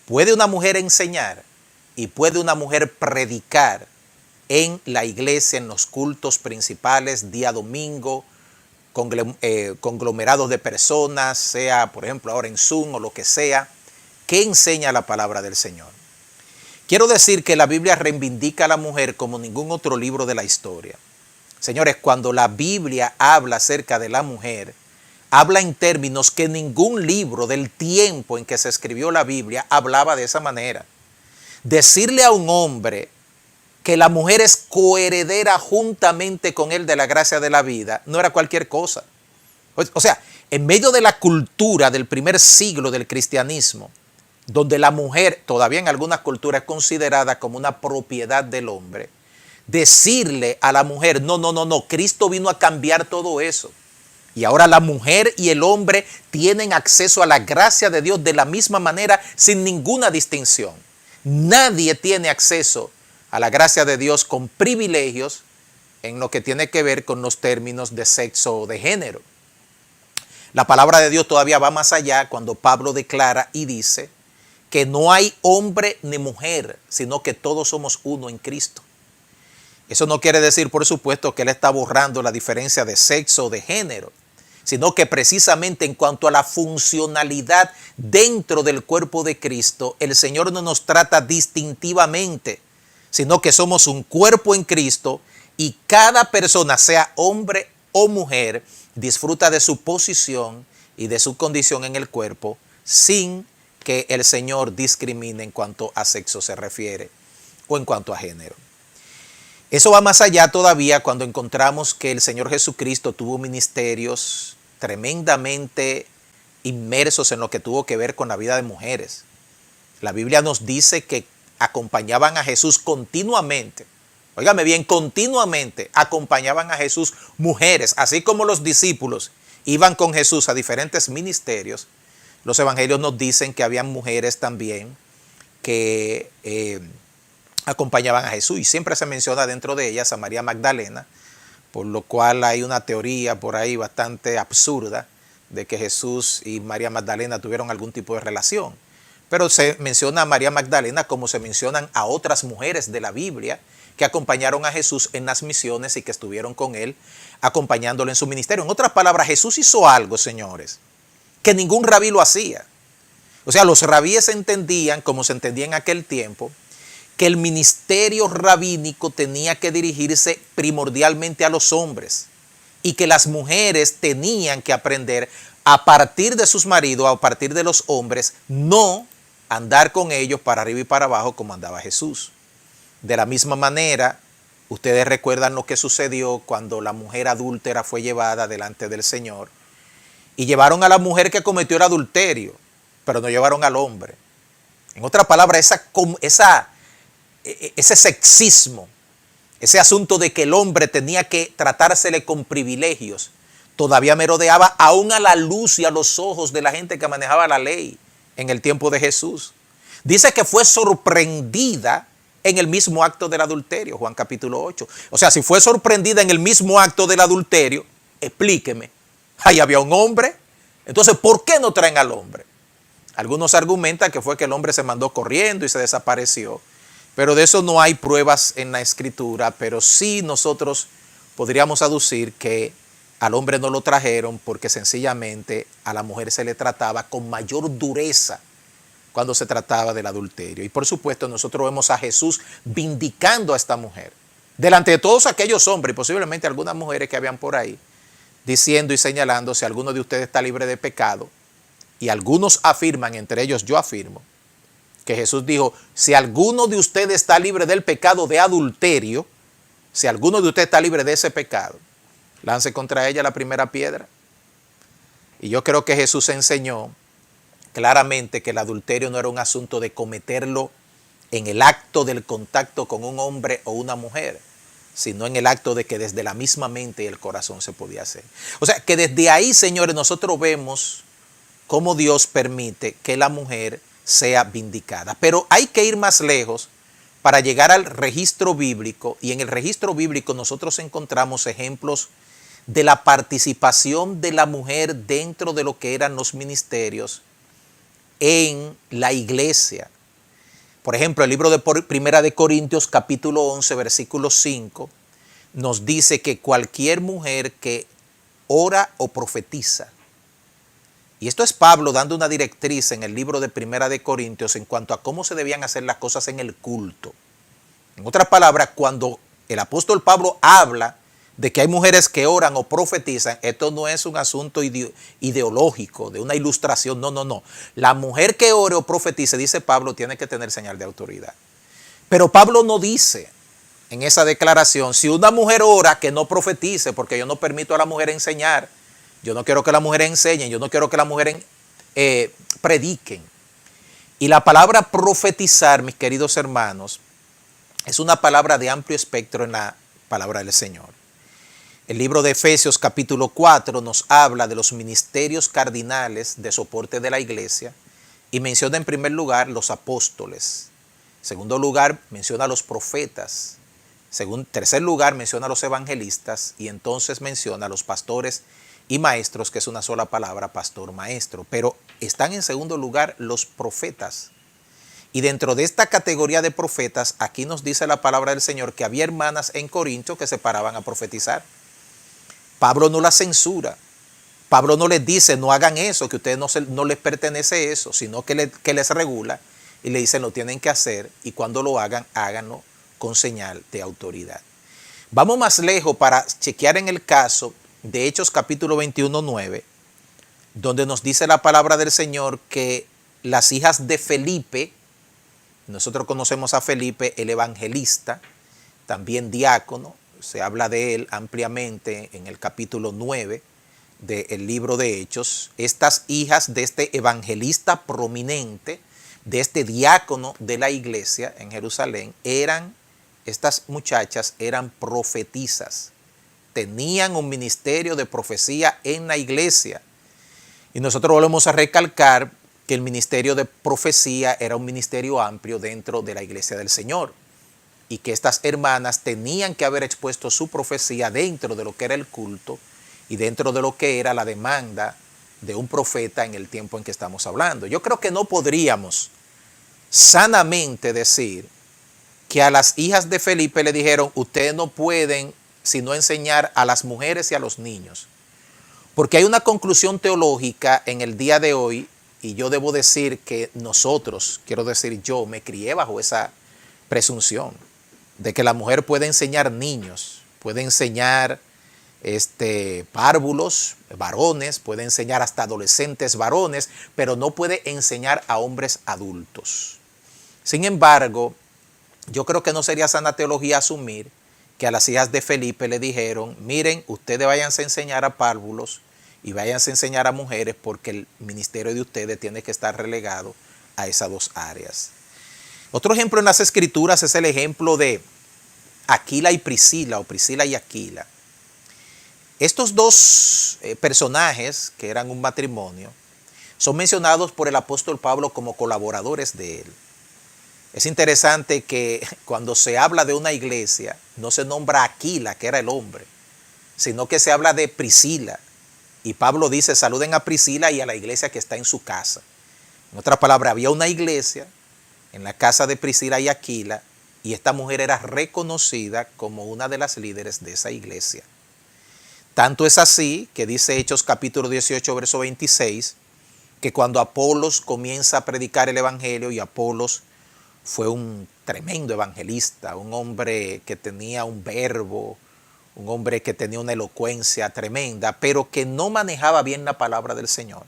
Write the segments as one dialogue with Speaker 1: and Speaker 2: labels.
Speaker 1: ¿Puede una mujer enseñar y puede una mujer predicar en la iglesia, en los cultos principales, día domingo, conglomerados de personas, sea por ejemplo ahora en Zoom o lo que sea? ¿Qué enseña la palabra del Señor? Quiero decir que la Biblia reivindica a la mujer como ningún otro libro de la historia. Señores, cuando la Biblia habla acerca de la mujer, habla en términos que ningún libro del tiempo en que se escribió la Biblia hablaba de esa manera. Decirle a un hombre que la mujer es coheredera juntamente con él de la gracia de la vida no era cualquier cosa. O sea, en medio de la cultura del primer siglo del cristianismo, donde la mujer todavía en algunas culturas es considerada como una propiedad del hombre, decirle a la mujer, no, Cristo vino a cambiar todo eso. Y ahora la mujer y el hombre tienen acceso a la gracia de Dios de la misma manera, sin ninguna distinción. Nadie tiene acceso a la gracia de Dios con privilegios en lo que tiene que ver con los términos de sexo o de género. La palabra de Dios todavía va más allá cuando Pablo declara y dice que no hay hombre ni mujer, sino que todos somos uno en Cristo. Eso no quiere decir, por supuesto, que él está borrando la diferencia de sexo o de género, sino que precisamente en cuanto a la funcionalidad dentro del cuerpo de Cristo, el Señor no nos trata distintivamente, sino que somos un cuerpo en Cristo y cada persona, sea hombre o mujer, disfruta de su posición y de su condición en el cuerpo sin que el Señor discrimine en cuanto a sexo se refiere o en cuanto a género. Eso va más allá todavía cuando encontramos que el Señor Jesucristo tuvo ministerios tremendamente inmersos en lo que tuvo que ver con la vida de mujeres. La Biblia nos dice que acompañaban a Jesús continuamente. Óigame bien, continuamente acompañaban a Jesús mujeres, así como los discípulos iban con Jesús a diferentes ministerios. Los evangelios nos dicen que habían mujeres también que acompañaban a Jesús y siempre se menciona dentro de ellas a María Magdalena, por lo cual hay una teoría por ahí bastante absurda de que Jesús y María Magdalena tuvieron algún tipo de relación. Pero se menciona a María Magdalena como se mencionan a otras mujeres de la Biblia que acompañaron a Jesús en las misiones y que estuvieron con él acompañándolo en su ministerio. En otras palabras, Jesús hizo algo, señores, que ningún rabí lo hacía. O sea, los rabíes entendían, como se entendía en aquel tiempo, que el ministerio rabínico tenía que dirigirse primordialmente a los hombres y que las mujeres tenían que aprender a partir de sus maridos, a partir de los hombres, no andar con ellos para arriba y para abajo como andaba Jesús. De la misma manera, ustedes recuerdan lo que sucedió cuando la mujer adúltera fue llevada delante del Señor y llevaron a la mujer que cometió el adulterio, pero no llevaron al hombre. En otras palabras, ese sexismo, ese asunto de que el hombre tenía que tratársele con privilegios, todavía merodeaba aún a la luz y a los ojos de la gente que manejaba la ley en el tiempo de Jesús. Dice que fue sorprendida en el mismo acto del adulterio, Juan capítulo 8. O sea, si fue sorprendida en el mismo acto del adulterio, explíqueme, ahí había un hombre, entonces ¿por qué no traen al hombre? Algunos argumentan que fue que el hombre se mandó corriendo y se desapareció, pero de eso no hay pruebas en la Escritura, pero sí nosotros podríamos aducir que al hombre no lo trajeron porque sencillamente a la mujer se le trataba con mayor dureza cuando se trataba del adulterio. Y por supuesto nosotros vemos a Jesús vindicando a esta mujer delante de todos aquellos hombres y posiblemente algunas mujeres que habían por ahí, diciendo y señalando: si alguno de ustedes está libre de pecado. Y algunos afirman, entre ellos yo afirmo, que Jesús dijo: si alguno de ustedes está libre del pecado de adulterio, si alguno de ustedes está libre de ese pecado, lance contra ella la primera piedra. Y yo creo que Jesús enseñó claramente que el adulterio no era un asunto de cometerlo en el acto del contacto con un hombre o una mujer, sino en el acto de que desde la misma mente y el corazón se podía hacer. O sea, que desde ahí, señores, nosotros vemos cómo Dios permite que la mujer sea vindicada. Pero hay que ir más lejos para llegar al registro bíblico, y en el registro bíblico nosotros encontramos ejemplos de la participación de la mujer dentro de lo que eran los ministerios en la iglesia. Por ejemplo, el libro de Primera de Corintios, capítulo 11, versículo 5, nos dice que cualquier mujer que ora o profetiza, y esto es Pablo dando una directriz en el libro de Primera de Corintios en cuanto a cómo se debían hacer las cosas en el culto. En otras palabras, cuando el apóstol Pablo habla de que hay mujeres que oran o profetizan, esto no es un asunto ideológico, de una ilustración, no, no, no. La mujer que ore o profetice, dice Pablo, tiene que tener señal de autoridad. Pero Pablo no dice en esa declaración, si una mujer ora, que no profetice, porque yo no permito a la mujer enseñar. Yo no quiero que las mujeres enseñen, yo no quiero que las mujeres prediquen. Y la palabra profetizar, mis queridos hermanos, es una palabra de amplio espectro en la palabra del Señor. El libro de Efesios capítulo 4 nos habla de los ministerios cardinales de soporte de la iglesia y menciona en primer lugar los apóstoles. En segundo lugar menciona a los profetas. En tercer lugar menciona a los evangelistas y entonces menciona a los pastores y maestros, que es una sola palabra, pastor, maestro. Pero están en segundo lugar los profetas. Y dentro de esta categoría de profetas, aquí nos dice la palabra del Señor que había hermanas en Corinto que se paraban a profetizar. Pablo no las censura. Pablo no les dice, no hagan eso, que a ustedes no les pertenece eso, sino que les regula y le dice, lo tienen que hacer y cuando lo hagan, háganlo con señal de autoridad. Vamos más lejos para chequear en el caso de Hechos capítulo 21, 9, donde nos dice la palabra del Señor que las hijas de Felipe, nosotros conocemos a Felipe el evangelista, también diácono, se habla de él ampliamente en el capítulo 9 del libro de Hechos. Estas hijas de este evangelista prominente, de este diácono de la iglesia en Jerusalén, estas muchachas eran profetisas. Tenían un ministerio de profecía en la iglesia. Y nosotros volvemos a recalcar que el ministerio de profecía era un ministerio amplio dentro de la iglesia del Señor. Y que estas hermanas tenían que haber expuesto su profecía dentro de lo que era el culto y dentro de lo que era la demanda de un profeta en el tiempo en que estamos hablando. Yo creo que no podríamos sanamente decir que a las hijas de Felipe le dijeron, ustedes no pueden sino enseñar a las mujeres y a los niños. Porque hay una conclusión teológica en el día de hoy, y yo debo decir que nosotros, quiero decir yo, me crié bajo esa presunción de que la mujer puede enseñar niños, puede enseñar párvulos, varones, puede enseñar hasta adolescentes varones, pero no puede enseñar a hombres adultos. Sin embargo, yo creo que no sería sana teología asumir que a las hijas de Felipe le dijeron, miren, ustedes váyanse a enseñar a párvulos y váyanse a enseñar a mujeres porque el ministerio de ustedes tiene que estar relegado a esas dos áreas. Otro ejemplo en las Escrituras es el ejemplo de Aquila y Priscila, o Priscila y Aquila. Estos dos personajes, que eran un matrimonio, son mencionados por el apóstol Pablo como colaboradores de él. Es interesante que cuando se habla de una iglesia, no se nombra a Aquila, que era el hombre, sino que se habla de Priscila. Y Pablo dice, saluden a Priscila y a la iglesia que está en su casa. En otras palabras, había una iglesia en la casa de Priscila y Aquila, y esta mujer era reconocida como una de las líderes de esa iglesia. Tanto es así que dice Hechos capítulo 18, verso 26, que cuando Apolos comienza a predicar el evangelio, y Apolos fue un tremendo evangelista, un hombre que tenía un verbo, un hombre que tenía una elocuencia tremenda, pero que no manejaba bien la palabra del Señor.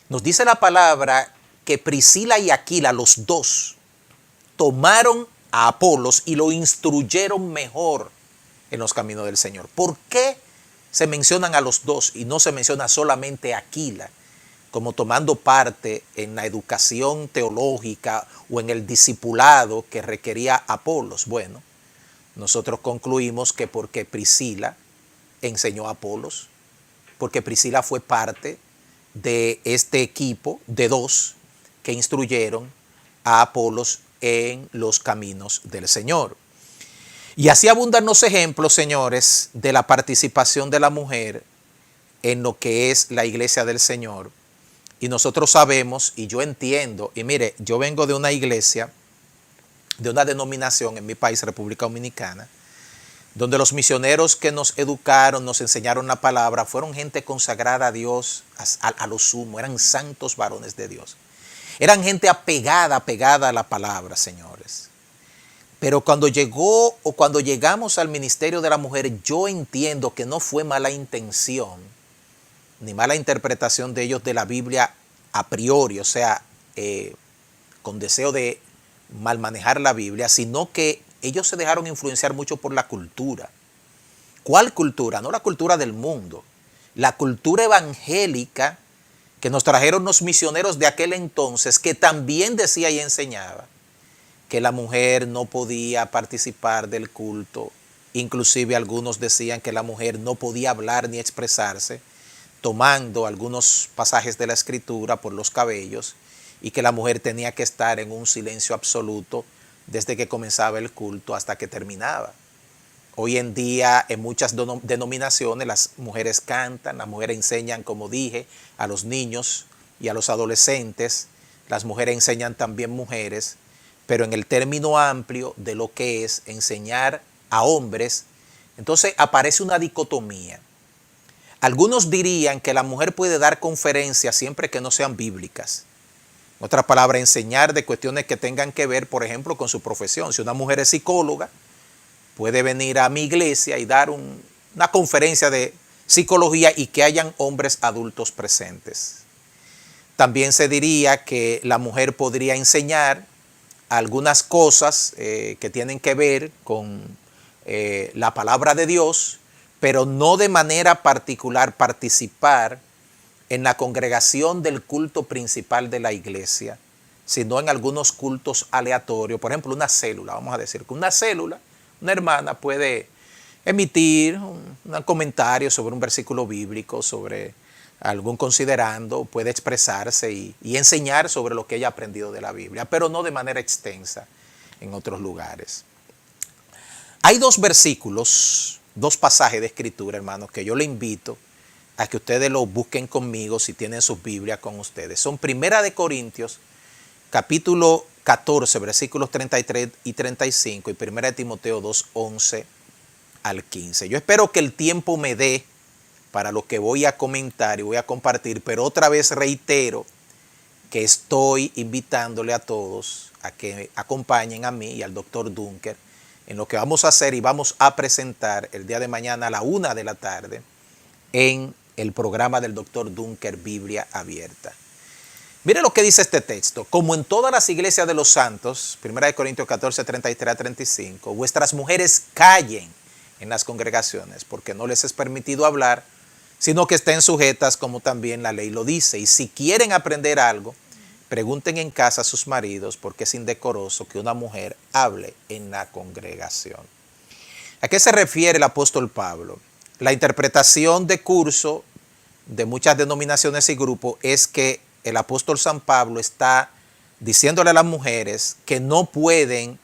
Speaker 1: Nos dice la palabra que Priscila y Aquila, los dos, tomaron a Apolos y lo instruyeron mejor en los caminos del Señor. ¿Por qué se mencionan a los dos y no se menciona solamente a Aquila como tomando parte en la educación teológica o en el discipulado que requería Apolos? Bueno, nosotros concluimos que porque Priscila enseñó a Apolos, porque Priscila fue parte de este equipo de dos que instruyeron a Apolos en los caminos del Señor. Y así abundan los ejemplos, señores, de la participación de la mujer en lo que es la iglesia del Señor. Y nosotros sabemos, y yo entiendo, y mire, yo vengo de una iglesia de una denominación en mi país, República Dominicana, donde los misioneros que nos educaron, nos enseñaron la palabra, fueron gente consagrada a Dios a lo sumo, eran santos varones de Dios. Eran gente apegada a la palabra, señores. Pero cuando llegamos al ministerio de la mujer, yo entiendo que no fue mala intención, ni mala interpretación de ellos de la Biblia a priori, o sea, con deseo de mal manejar la Biblia, sino que ellos se dejaron influenciar mucho por la cultura. ¿Cuál cultura? No la cultura del mundo, la cultura evangélica que nos trajeron los misioneros de aquel entonces, que también decía y enseñaba que la mujer no podía participar del culto. Inclusive algunos decían que la mujer no podía hablar ni expresarse, tomando algunos pasajes de la Escritura por los cabellos, y que la mujer tenía que estar en un silencio absoluto desde que comenzaba el culto hasta que terminaba. Hoy en día en muchas denominaciones las mujeres cantan, las mujeres enseñan, como dije, a los niños y a los adolescentes, las mujeres enseñan también mujeres, pero en el término amplio de lo que es enseñar a hombres, entonces aparece una dicotomía. Algunos dirían que la mujer puede dar conferencias siempre que no sean bíblicas. En otras palabras, enseñar de cuestiones que tengan que ver, por ejemplo, con su profesión. Si una mujer es psicóloga, puede venir a mi iglesia y dar una conferencia de psicología y que hayan hombres adultos presentes. También se diría que la mujer podría enseñar algunas cosas que tienen que ver con la palabra de Dios, pero no de manera particular participar en la congregación del culto principal de la iglesia, sino en algunos cultos aleatorios. Por ejemplo, una célula, vamos a decir que una célula, una hermana puede emitir un comentario sobre un versículo bíblico, sobre algún considerando, puede expresarse y enseñar sobre lo que ella ha aprendido de la Biblia, pero no de manera extensa en otros lugares. Hay dos versículos, dos pasajes de escritura, hermanos, que yo le invito a que ustedes lo busquen conmigo si tienen sus Biblias con ustedes. Son Primera de Corintios, capítulo 14, versículos 33 y 35, y Primera de Timoteo 2, 11 al 15. Yo espero que el tiempo me dé para lo que voy a comentar y voy a compartir, pero otra vez reitero que estoy invitándole a todos a que acompañen a mí y al doctor Dunker en lo que vamos a hacer y vamos a presentar el día de mañana a la 1 de la tarde en el programa del doctor Dunker, Biblia Abierta. Mire lo que dice este texto. Como en todas las iglesias de los santos, 1 Corintios 14, 33 a 35, vuestras mujeres callen en las congregaciones, porque no les es permitido hablar, sino que estén sujetas como también la ley lo dice. Y si quieren aprender algo, pregunten en casa a sus maridos, porque es indecoroso que una mujer hable en la congregación. ¿A qué se refiere el apóstol Pablo? La interpretación de curso de muchas denominaciones y grupos es que el apóstol San Pablo está diciéndole a las mujeres que no pueden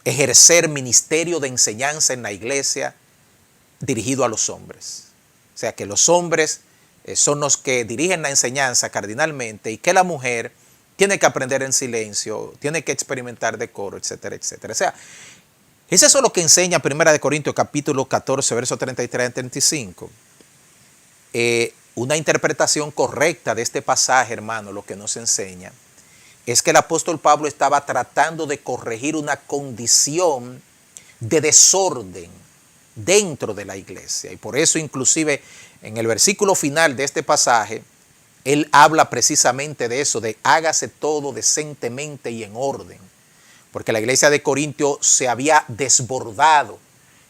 Speaker 1: ejercer ministerio de enseñanza en la iglesia dirigido a los hombres. O sea, que los hombres son los que dirigen la enseñanza cardinalmente y que la mujer tiene que aprender en silencio, tiene que experimentar decoro, etcétera, etcétera. O sea, es eso lo que enseña 1 Corintios capítulo 14, versos 33 y 35. Una interpretación correcta de este pasaje, hermano, lo que nos enseña es que el apóstol Pablo estaba tratando de corregir una condición de desorden dentro de la iglesia. Y por eso inclusive en el versículo final de este pasaje, él habla precisamente de eso, de hágase todo decentemente y en orden. Porque la iglesia de Corintio se había desbordado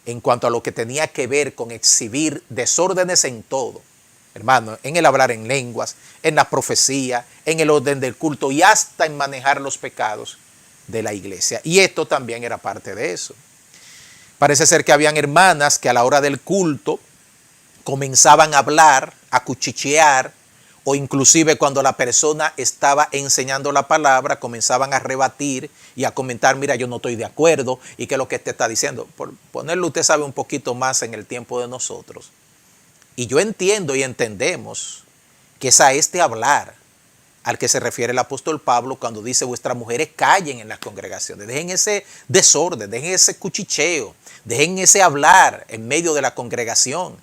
Speaker 1: en cuanto a lo que tenía que ver con exhibir desórdenes en todo. Hermano, en el hablar en lenguas, en la profecía, en el orden del culto y hasta en manejar los pecados de la iglesia. Y esto también era parte de eso. Parece ser que habían hermanas que a la hora del culto comenzaban a hablar, a cuchichear, o inclusive cuando la persona estaba enseñando la palabra, comenzaban a rebatir y a comentar, mira, yo no estoy de acuerdo, y qué es lo que te está diciendo. Por ponerlo, usted sabe un poquito más en el tiempo de nosotros. Y yo entiendo y entendemos que es a este hablar al que se refiere el apóstol Pablo cuando dice vuestras mujeres callen en las congregaciones, dejen ese desorden, dejen ese cuchicheo, dejen ese hablar en medio de la congregación.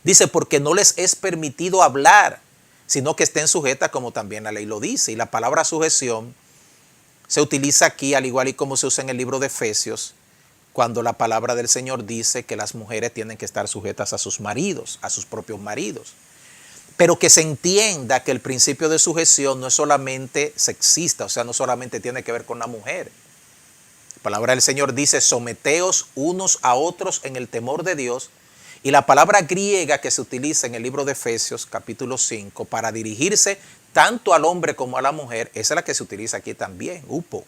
Speaker 1: Dice, porque no les es permitido hablar, sino que estén sujetas como también la ley lo dice. Y la palabra sujeción se utiliza aquí al igual y como se usa en el libro de Efesios, cuando la palabra del Señor dice que las mujeres tienen que estar sujetas a sus maridos, a sus propios maridos. Pero que se entienda que el principio de sujeción no es solamente sexista, o sea, no solamente tiene que ver con la mujer. La palabra del Señor dice, someteos unos a otros en el temor de Dios. Y la palabra griega que se utiliza en el libro de Efesios, capítulo 5, para dirigirse tanto al hombre como a la mujer, esa es la que se utiliza aquí también, upo.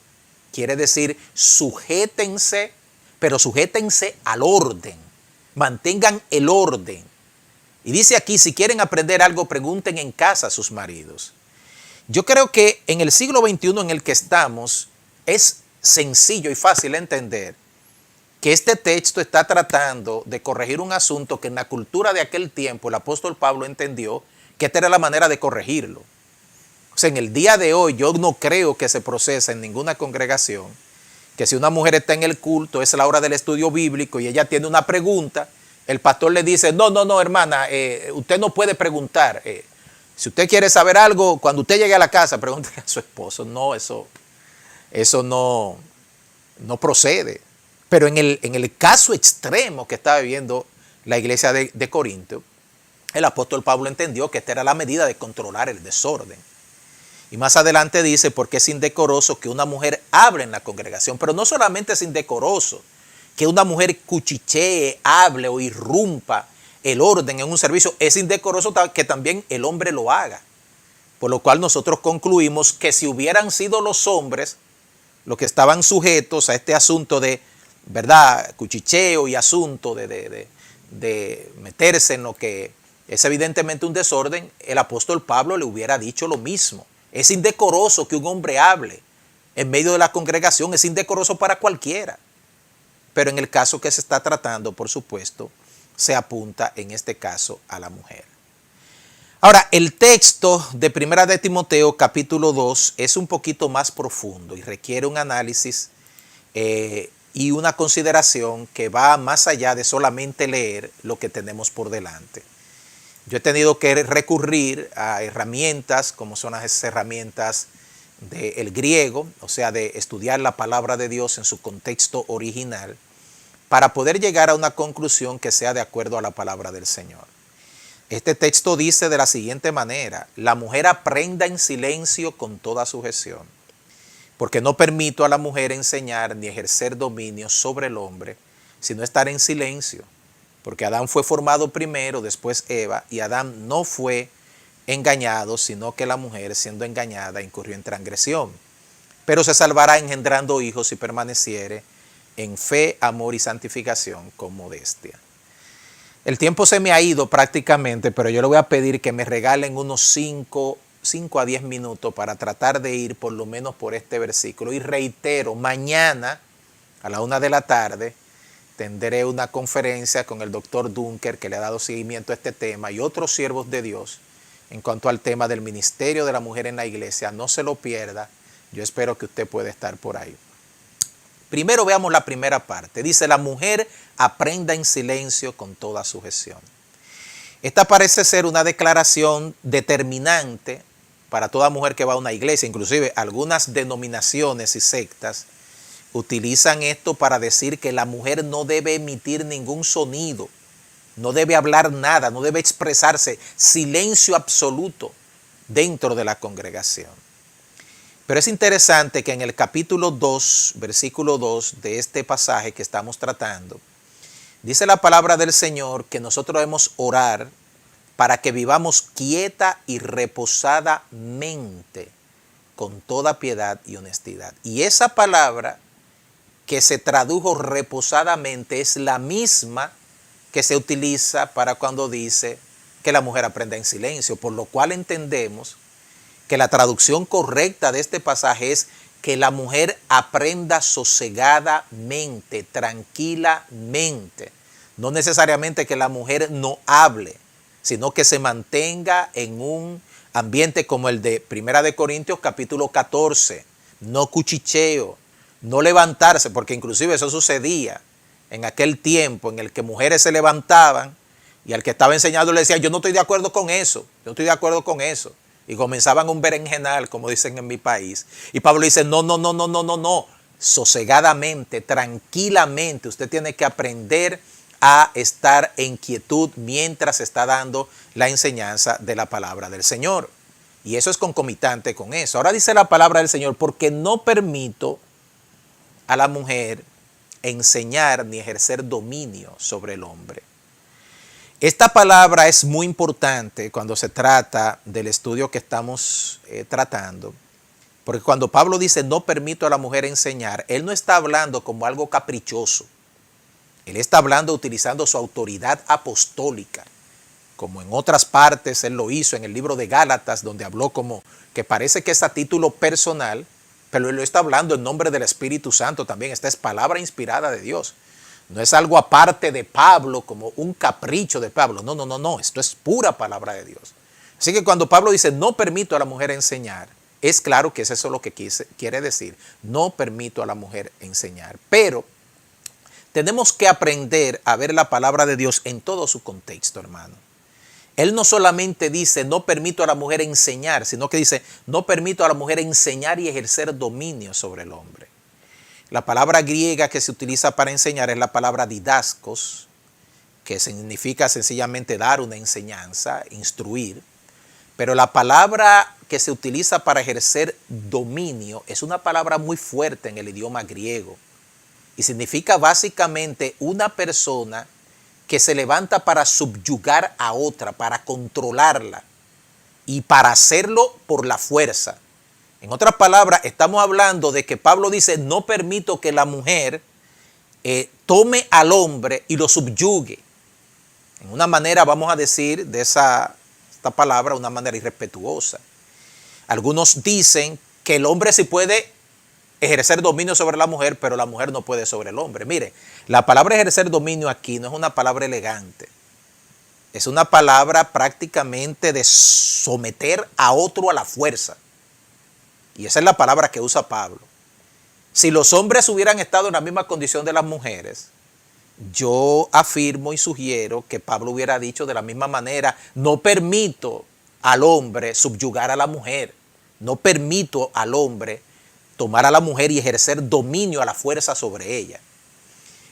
Speaker 1: Quiere decir, sujétense, pero sujétense al orden. Mantengan el orden. Y dice aquí, si quieren aprender algo, pregunten en casa a sus maridos. Yo creo que en el siglo XXI en el que estamos, es sencillo y fácil entender que este texto está tratando de corregir un asunto que en la cultura de aquel tiempo el apóstol Pablo entendió que esta era la manera de corregirlo. O sea, en el día de hoy yo no creo que se procesa en ninguna congregación que si una mujer está en el culto, es la hora del estudio bíblico y ella tiene una pregunta, el pastor le dice, no, hermana, usted no puede preguntar. Si usted quiere saber algo, cuando usted llegue a la casa, pregúntele a su esposo. No, eso no procede. Pero en el caso extremo que estaba viviendo la iglesia de Corinto, el apóstol Pablo entendió que esta era la medida de controlar el desorden. Y más adelante dice, porque es indecoroso que una mujer hable en la congregación. Pero no solamente es indecoroso que una mujer cuchichee, hable o irrumpa el orden en un servicio. Es indecoroso que también el hombre lo haga. Por lo cual nosotros concluimos que si hubieran sido los hombres los que estaban sujetos a este asunto de, ¿verdad?, cuchicheo y asunto de meterse en lo que es evidentemente un desorden, el apóstol Pablo le hubiera dicho lo mismo. Es indecoroso que un hombre hable en medio de la congregación, es indecoroso para cualquiera. Pero en el caso que se está tratando, por supuesto, se apunta en este caso a la mujer. Ahora, el texto de Primera de Timoteo, capítulo 2, es un poquito más profundo y requiere un análisis y una consideración que va más allá de solamente leer lo que tenemos por delante. Yo he tenido que recurrir a herramientas como son las herramientas del griego, o sea, de estudiar la palabra de Dios en su contexto original, para poder llegar a una conclusión que sea de acuerdo a la palabra del Señor. Este texto dice de la siguiente manera, la mujer aprenda en silencio con toda sujeción, porque no permito a la mujer enseñar ni ejercer dominio sobre el hombre, sino estar en silencio. Porque Adán fue formado primero, después Eva, y Adán no fue engañado, sino que la mujer, siendo engañada, incurrió en transgresión. Pero se salvará engendrando hijos si permaneciere en fe, amor y santificación con modestia. El tiempo se me ha ido prácticamente, pero yo le voy a pedir que me regalen unos 5 a 10 minutos para tratar de ir por lo menos por este versículo. Y reitero, mañana a la 1 de la tarde, tendré una conferencia con el doctor Dunker, que le ha dado seguimiento a este tema, y otros siervos de Dios en cuanto al tema del ministerio de la mujer en la iglesia. No se lo pierda. Yo espero que usted pueda estar por ahí. Primero veamos la primera parte. Dice, la mujer aprenda en silencio con toda sujeción. Esta parece ser una declaración determinante para toda mujer que va a una iglesia. Inclusive algunas denominaciones y sectas utilizan esto para decir que la mujer no debe emitir ningún sonido, no debe hablar nada, no debe expresarse, silencio absoluto dentro de la congregación. Pero es interesante que en el capítulo 2, versículo 2 de este pasaje que estamos tratando, dice la palabra del Señor que nosotros debemos orar para que vivamos quieta y reposadamente con toda piedad y honestidad. Y esa palabra que se tradujo reposadamente es la misma que se utiliza para cuando dice que la mujer aprenda en silencio, por lo cual entendemos que la traducción correcta de este pasaje es que la mujer aprenda sosegadamente, tranquilamente. No necesariamente que la mujer no hable, sino que se mantenga en un ambiente como el de Primera de Corintios capítulo 14, no cuchicheo, no levantarse, porque inclusive eso sucedía en aquel tiempo en el que mujeres se levantaban y al que estaba enseñando le decían, yo no estoy de acuerdo con eso, yo no estoy de acuerdo con eso. Y comenzaban un berenjenal, como dicen en mi país. Y Pablo dice, no, no, no, no, no, no, no. Sosegadamente, tranquilamente, usted tiene que aprender a estar en quietud mientras está dando la enseñanza de la palabra del Señor. Y eso es concomitante con eso. Ahora dice la palabra del Señor, porque no permito a la mujer enseñar ni ejercer dominio sobre el hombre. Esta palabra es muy importante cuando se trata del estudio que estamos tratando, porque cuando Pablo dice no permito a la mujer enseñar, él no está hablando como algo caprichoso, él está hablando utilizando su autoridad apostólica, como en otras partes él lo hizo en el libro de Gálatas, donde habló como que parece que es a título personal, pero él lo está hablando en nombre del Espíritu Santo también. Esta es palabra inspirada de Dios. No es algo aparte de Pablo, como un capricho de Pablo. No, no, no, no. Esto es pura palabra de Dios. Así que cuando Pablo dice, no permito a la mujer enseñar, es claro que es eso lo que quiere decir. No permito a la mujer enseñar. Pero tenemos que aprender a ver la palabra de Dios en todo su contexto, hermano. Él no solamente dice, no permito a la mujer enseñar, sino que dice, no permito a la mujer enseñar y ejercer dominio sobre el hombre. La palabra griega que se utiliza para enseñar es la palabra didaskos, que significa sencillamente dar una enseñanza, instruir. Pero la palabra que se utiliza para ejercer dominio es una palabra muy fuerte en el idioma griego. Y significa básicamente una persona que se levanta para subyugar a otra, para controlarla y para hacerlo por la fuerza. En otras palabras, estamos hablando de que Pablo dice, no permito que la mujer tome al hombre y lo subyugue. En una manera, vamos a decir, de esta palabra, una manera irrespetuosa. Algunos dicen que el hombre sí puede ejercer dominio sobre la mujer, pero la mujer no puede sobre el hombre. Mire, la palabra ejercer dominio aquí no es una palabra elegante. Es una palabra prácticamente de someter a otro a la fuerza. Y esa es la palabra que usa Pablo. Si los hombres hubieran estado en la misma condición de las mujeres, yo afirmo y sugiero que Pablo hubiera dicho de la misma manera, no permito al hombre subyugar a la mujer, no permito al hombre tomar a la mujer y ejercer dominio a la fuerza sobre ella.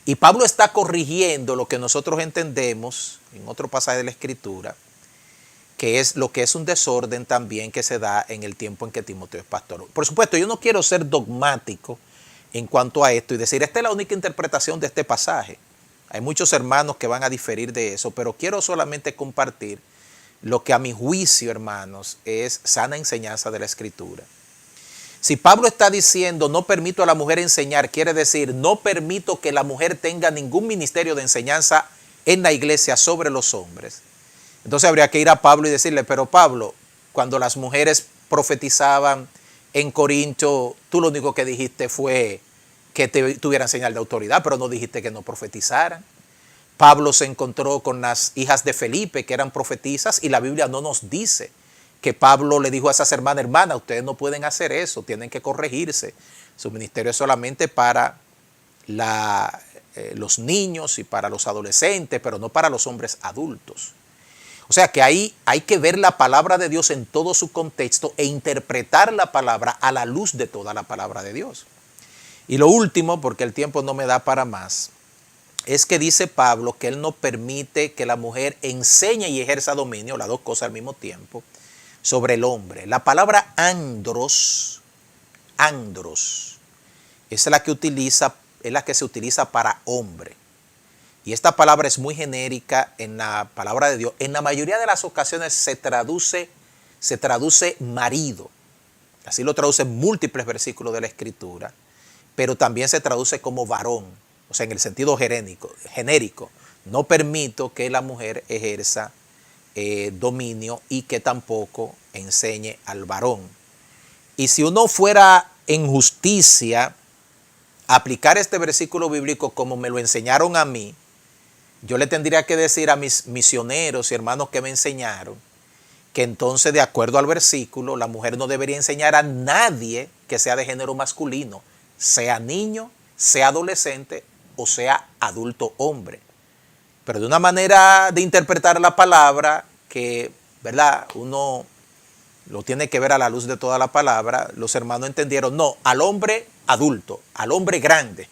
Speaker 1: Y Pablo está corrigiendo lo que nosotros entendemos en otro pasaje de la Escritura, que es lo que es un desorden también que se da en el tiempo en que Timoteo es pastor. Por supuesto, yo no quiero ser dogmático en cuanto a esto y decir, esta es la única interpretación de este pasaje. Hay muchos hermanos que van a diferir de eso, pero quiero solamente compartir lo que a mi juicio, hermanos, es sana enseñanza de la Escritura. Si Pablo está diciendo no permito a la mujer enseñar, quiere decir no permito que la mujer tenga ningún ministerio de enseñanza en la iglesia sobre los hombres. Entonces habría que ir a Pablo y decirle, pero Pablo, cuando las mujeres profetizaban en Corinto, tú lo único que dijiste fue que tuvieran señal de autoridad, pero no dijiste que no profetizaran. Pablo se encontró con las hijas de Felipe que eran profetisas y la Biblia no nos dice que Pablo le dijo a esas hermanas, ustedes no pueden hacer eso, tienen que corregirse. Su ministerio es solamente para los niños y para los adolescentes, pero no para los hombres adultos. O sea que ahí hay que ver la palabra de Dios en todo su contexto e interpretar la palabra a la luz de toda la palabra de Dios. Y lo último, porque el tiempo no me da para más, es que dice Pablo que él no permite que la mujer enseñe y ejerza dominio, las dos cosas al mismo tiempo, sobre el hombre. La palabra andros es la que se utiliza para hombre. Y esta palabra es muy genérica en la palabra de Dios. En la mayoría de las ocasiones se traduce marido. Así lo traducen múltiples versículos de la Escritura. Pero también se traduce como varón. O sea, en el sentido genérico. No permito que la mujer ejerza dominio y que tampoco enseñe al varón. Y si uno fuera en justicia a aplicar este versículo bíblico como me lo enseñaron a mí, yo le tendría que decir a mis misioneros y hermanos que me enseñaron que entonces, de acuerdo al versículo, la mujer no debería enseñar a nadie que sea de género masculino, sea niño, sea adolescente o sea adulto hombre. Pero de una manera de interpretar la palabra que, ¿verdad?, uno lo tiene que ver a la luz de toda la palabra, los hermanos entendieron, no, al hombre adulto, al hombre grande,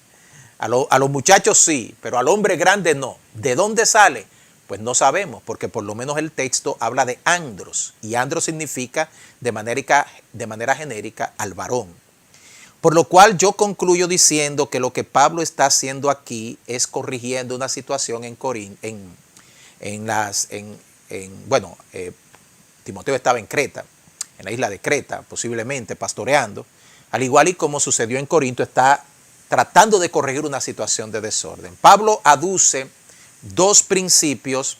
Speaker 1: a los muchachos sí, pero al hombre grande no. ¿De dónde sale? Pues no sabemos, porque por lo menos el texto habla de andros, y andros significa de manera genérica al varón. Por lo cual yo concluyo diciendo que lo que Pablo está haciendo aquí es corrigiendo una situación en Corinto, Timoteo estaba en Creta, en la isla de Creta, posiblemente pastoreando, al igual y como sucedió en Corinto, está tratando de corregir una situación de desorden. Pablo aduce dos principios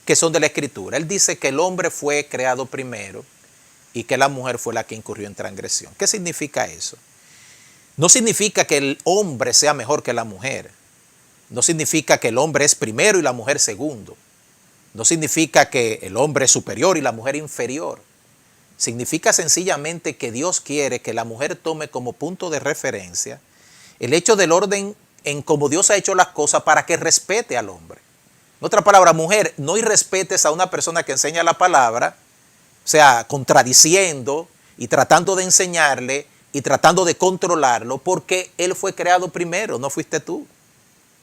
Speaker 1: que son de la Escritura. Él dice que el hombre fue creado primero y que la mujer fue la que incurrió en transgresión. ¿Qué significa eso? No significa que el hombre sea mejor que la mujer. No significa que el hombre es primero y la mujer segundo. No significa que el hombre es superior y la mujer inferior. Significa sencillamente que Dios quiere que la mujer tome como punto de referencia el hecho del orden en cómo Dios ha hecho las cosas para que respete al hombre. En otra palabra, mujer, no irrespetes a una persona que enseña la palabra, o sea, contradiciendo y tratando de enseñarle y tratando de controlarlo, porque él fue creado primero, no fuiste tú.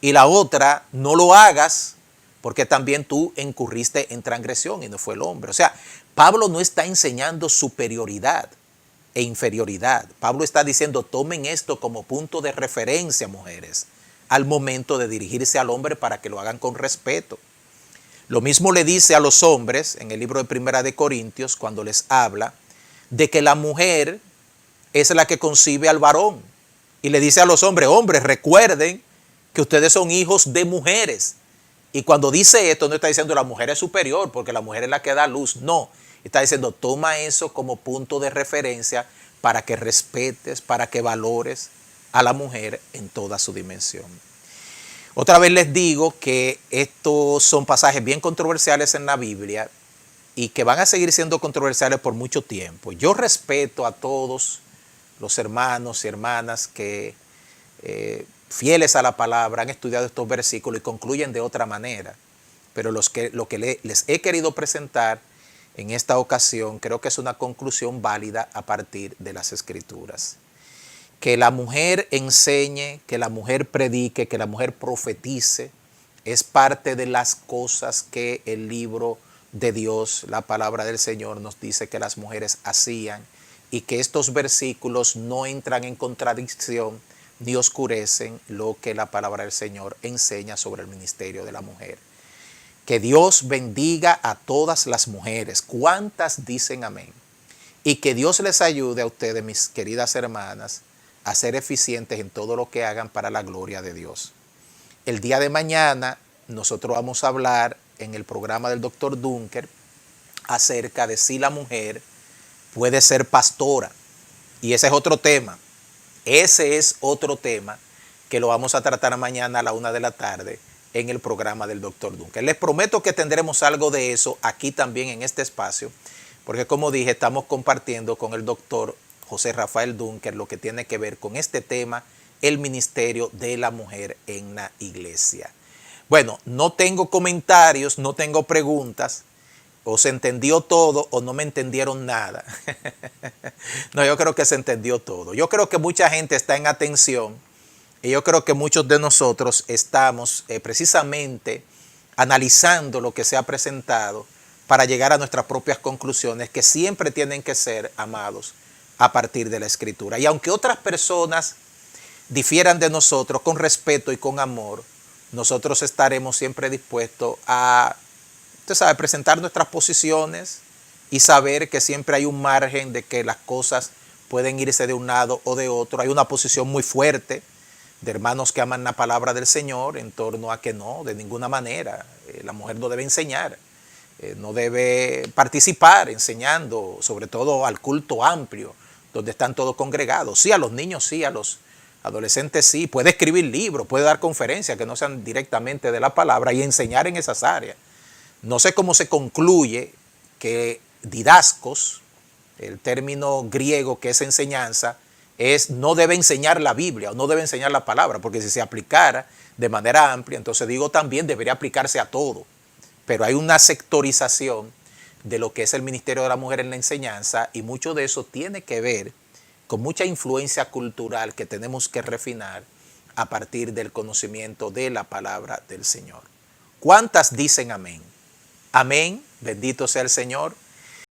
Speaker 1: Y la otra, no lo hagas porque también tú incurriste en transgresión y no fue el hombre. O sea, Pablo no está enseñando superioridad e inferioridad. Pablo está diciendo, tomen esto como punto de referencia, mujeres, al momento de dirigirse al hombre para que lo hagan con respeto. Lo mismo le dice a los hombres en el libro de Primera de Corintios cuando les habla de que la mujer es la que concibe al varón. Y le dice a los hombres, hombres, recuerden que ustedes son hijos de mujeres. Y cuando dice esto, no está diciendo la mujer es superior porque la mujer es la que da luz. No, está diciendo toma eso como punto de referencia para que respetes, para que valores a la mujer en toda su dimensión. Otra vez les digo que estos son pasajes bien controversiales en la Biblia y que van a seguir siendo controversiales por mucho tiempo. Yo respeto a todos los hermanos y hermanas que fieles a la palabra han estudiado estos versículos y concluyen de otra manera. Pero lo que les he querido presentar en esta ocasión creo que es una conclusión válida a partir de las Escrituras. Que la mujer enseñe, que la mujer predique, que la mujer profetice, es parte de las cosas que el libro de Dios, la palabra del Señor, nos dice que las mujeres hacían y que estos versículos no entran en contradicción ni oscurecen lo que la palabra del Señor enseña sobre el ministerio de la mujer. Que Dios bendiga a todas las mujeres. ¿Cuántas dicen amén? Y que Dios les ayude a ustedes, mis queridas hermanas, a ser eficientes en todo lo que hagan para la gloria de Dios. El día de mañana nosotros vamos a hablar en el programa del Dr. Dunker acerca de si la mujer puede ser pastora. Y ese es otro tema. Ese es otro tema que lo vamos a tratar mañana a la 1 de la tarde en el programa del Dr. Dunker. Les prometo que tendremos algo de eso aquí también en este espacio, porque como dije, estamos compartiendo con el doctor José Rafael Dunker lo que tiene que ver con este tema, el ministerio de la mujer en la iglesia. Bueno, no tengo comentarios, no tengo preguntas. O se entendió todo o no me entendieron nada. No, yo creo que se entendió todo. Yo creo que mucha gente está en atención y yo creo que muchos de nosotros estamos precisamente analizando lo que se ha presentado para llegar a nuestras propias conclusiones que siempre tienen que ser, amados, a partir de la Escritura. Y aunque otras personas difieran de nosotros con respeto y con amor, nosotros estaremos siempre dispuestos a presentar nuestras posiciones y saber que siempre hay un margen de que las cosas pueden irse de un lado o de otro. Hay una posición muy fuerte de hermanos que aman la palabra del Señor en torno a que no, de ninguna manera. La mujer no debe enseñar, no debe participar enseñando, sobre todo al culto amplio, donde están todos congregados. Sí, a los niños sí, a los adolescentes sí. Puede escribir libros, puede dar conferencias que no sean directamente de la palabra y enseñar en esas áreas. No sé cómo se concluye que didascos, el término griego que es enseñanza, no debe enseñar la Biblia o no debe enseñar la palabra, porque si se aplicara de manera amplia, entonces digo también debería aplicarse a todo. Pero hay una sectorización de lo que es el ministerio de la mujer en la enseñanza, y mucho de eso tiene que ver con mucha influencia cultural que tenemos que refinar a partir del conocimiento de la palabra del Señor. ¿Cuántas dicen amén? Amén, bendito sea el Señor.